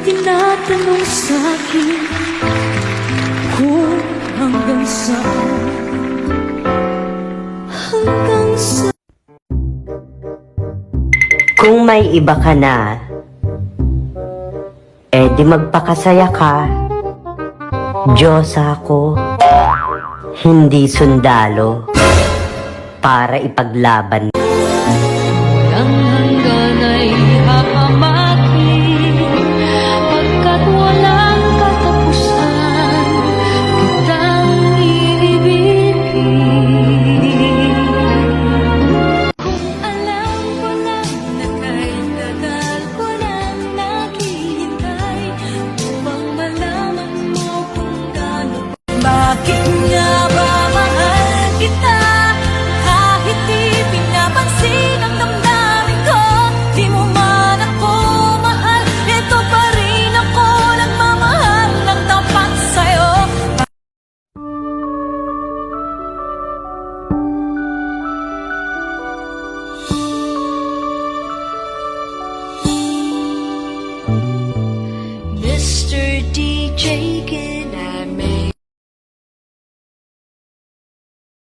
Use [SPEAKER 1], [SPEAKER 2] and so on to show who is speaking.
[SPEAKER 1] tinatanong sa'kin kung hanggang saan, hanggang saan.
[SPEAKER 2] Kung may iba ka na, di magpakasaya ka. Diyosa ako, hindi sundalo, para ipaglaban.
[SPEAKER 1] Ang hanggan ay hahamakin, pagkat walang katapusan, kitang iibigin. Kung alam ko lang na kahit tagal ko lang naghihintay upang malaman mo kung gaano. Bakit nga ba mahal kita? Kahit di pinapansin ang damdamin ko, di mo man ako mahal, ito pa rin ako nagmamahal ng tapat sa'yo. Mr. DJ,